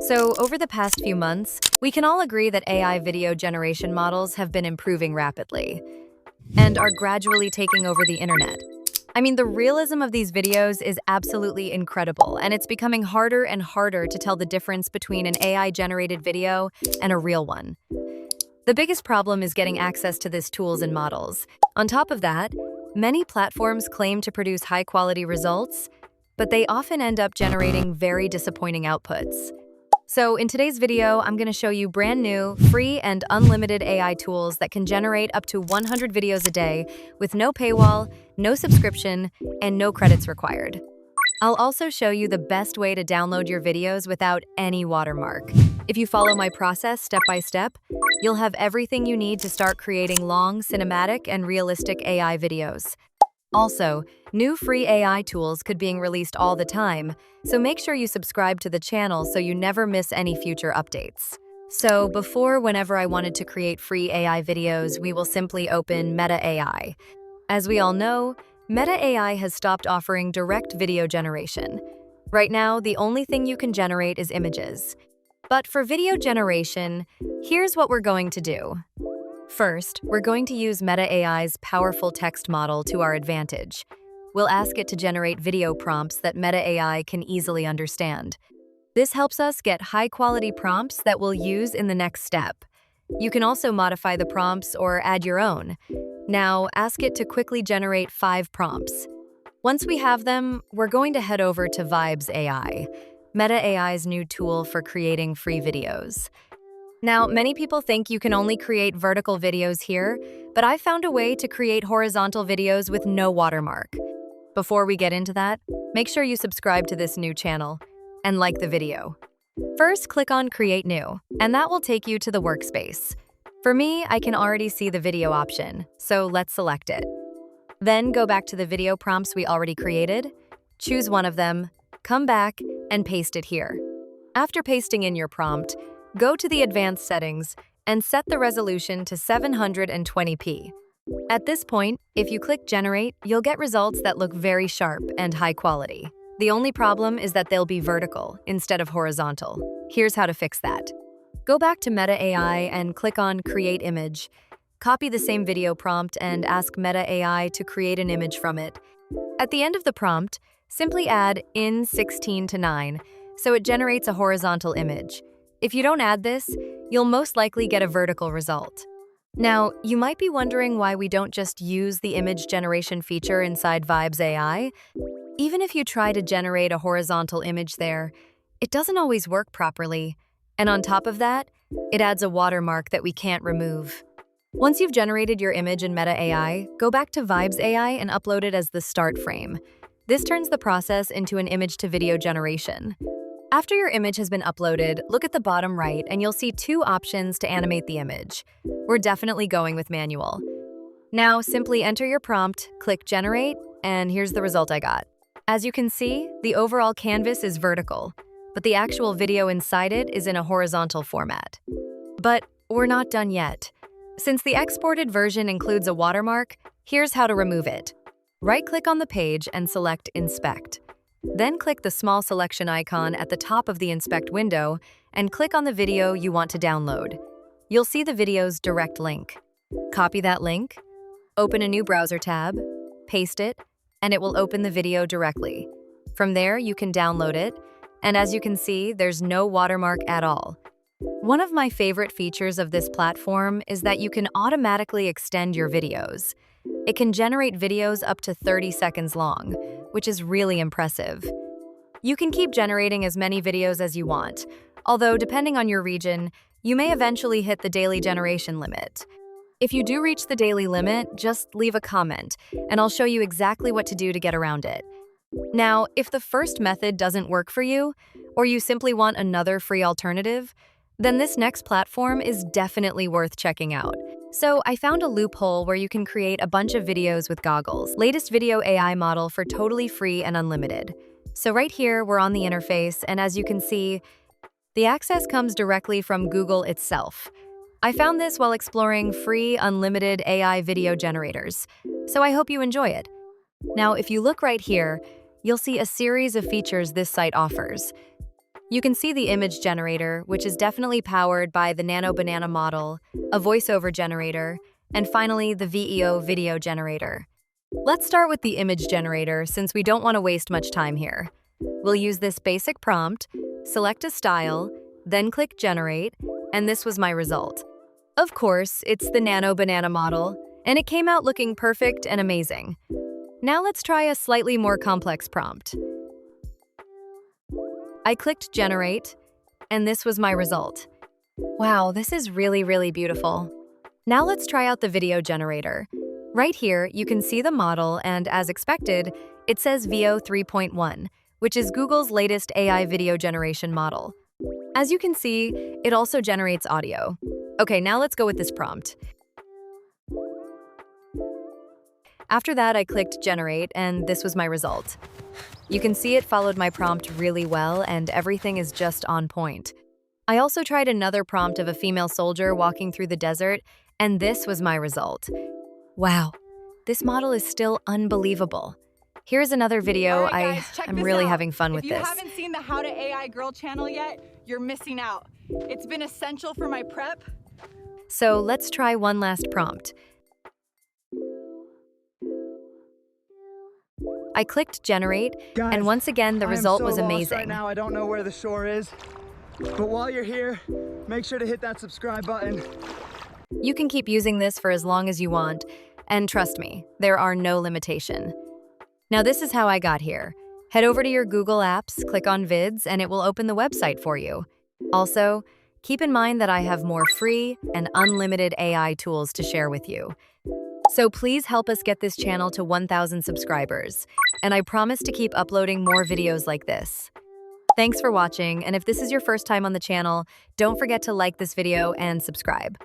So, over the past few months, we can all agree that AI video generation models have been improving rapidly and are gradually taking over the internet. I mean, the realism of these videos is absolutely incredible, and it's becoming harder and harder to tell the difference between an AI-generated video and a real one. The biggest problem is getting access to these tools and models. On top of that, many platforms claim to produce high-quality results, but they often end up generating very disappointing outputs. So in today's video, I'm going to show you brand new, free and unlimited AI tools that can generate up to 100 videos a day with no paywall, no subscription, and no credits required. I'll also show you the best way to download your videos without any watermark. If you follow my process step by step, you'll have everything you need to start creating long, cinematic, and realistic AI videos. Also, new free AI tools could being released all the time, so make sure you subscribe to the channel so you never miss any future updates. So before, whenever I wanted to create free AI videos, we will simply open Meta AI. As we all know, Meta AI has stopped offering direct video generation. Right now, the only thing you can generate is images. But for video generation, here's what we're going to do. First, we're going to use Meta AI's powerful text model to our advantage. We'll ask it to generate video prompts that Meta AI can easily understand. This helps us get high-quality prompts that we'll use in the next step. You can also modify the prompts or add your own. Now, ask it to quickly generate 5 prompts. Once we have them, we're going to head over to Vibes AI, Meta AI's new tool for creating free videos. Now, many people think you can only create vertical videos here, but I found a way to create horizontal videos with no watermark. Before we get into that, make sure you subscribe to this new channel and like the video. First, click on Create New, and that will take you to the workspace. For me, I can already see the video option, so let's select it. Then go back to the video prompts we already created, choose one of them, come back, and paste it here. After pasting in your prompt, go to the advanced settings and set the resolution to 720p. At this point, if you click Generate, you'll get results that look very sharp and high quality. The only problem is that they'll be vertical instead of horizontal. Here's how to fix that. Go back to Meta AI and click on Create Image. Copy the same video prompt and ask Meta AI to create an image from it. At the end of the prompt, simply add in 16:9 so it generates a horizontal image. If you don't add this, you'll most likely get a vertical result. Now, you might be wondering why we don't just use the image generation feature inside Vibes AI. Even if you try to generate a horizontal image there, it doesn't always work properly. And on top of that, it adds a watermark that we can't remove. Once you've generated your image in Meta AI, go back to Vibes AI and upload it as the start frame. This turns the process into an image-to-video generation. After your image has been uploaded, look at the bottom right and you'll see 2 options to animate the image. We're definitely going with manual. Now, simply enter your prompt, click Generate, and here's the result I got. As you can see, the overall canvas is vertical, but the actual video inside it is in a horizontal format. But we're not done yet. Since the exported version includes a watermark, here's how to remove it. Right-click on the page and select Inspect. Then click the small selection icon at the top of the Inspect window and click on the video you want to download. You'll see the video's direct link. Copy that link, open a new browser tab, paste it, and it will open the video directly. From there, you can download it, and as you can see, there's no watermark at all. One of my favorite features of this platform is that you can automatically extend your videos. It can generate videos up to 30 seconds long, which is really impressive. You can keep generating as many videos as you want, although depending on your region, you may eventually hit the daily generation limit. If you do reach the daily limit, just leave a comment, and I'll show you exactly what to do to get around it. Now, if the first method doesn't work for you, or you simply want another free alternative, then this next platform is definitely worth checking out. So I found a loophole where you can create a bunch of videos with Goggle's latest video AI model for totally free and unlimited. So right here, we're on the interface, and as you can see, the access comes directly from Google itself. I found this while exploring free, unlimited AI video generators, so I hope you enjoy it. Now, if you look right here, you'll see a series of features this site offers. You can see the image generator, which is definitely powered by the Nano banana model, a voiceover generator, and finally the VEO video generator. Let's start with the image generator since we don't want to waste much time here. We'll use this basic prompt, select a style, then click generate, and this was my result. Of course, it's the Nano banana model, and it came out looking perfect and amazing. Now let's try a slightly more complex prompt. I clicked generate, and this was my result. Wow, this is really beautiful. Now let's try out the video generator. Right here, you can see the model, and as expected, it says Veo 3.1, which is Google's latest AI video generation model. As you can see, it also generates audio. Okay, now let's go with this prompt. After that, I clicked generate, and this was my result. You can see it followed my prompt really well, and everything is just on point. I also tried another prompt of a female soldier walking through the desert, and this was my result. Wow, this model is still unbelievable. Here's another video. All right, guys, I'm really out. having fun with this. If you this. haven't seen the How to AI Girl channel yet, you're missing out. It's been essential for my prep. So let's try one last prompt. I clicked generate, Guys, and once again, the result was amazing. Right now, I don't know where the shore is, but while you're here, make sure to hit that subscribe button. You can keep using this for as long as you want, and trust me, there are no limitations. Now this is how I got here. Head over to your Google Apps, click on Vids, and it will open the website for you. Also, keep in mind that I have more free and unlimited AI tools to share with you. So please help us get this channel to 1,000 subscribers, and I promise to keep uploading more videos like this. Thanks for watching, and if this is your first time on the channel, don't forget to like this video and subscribe.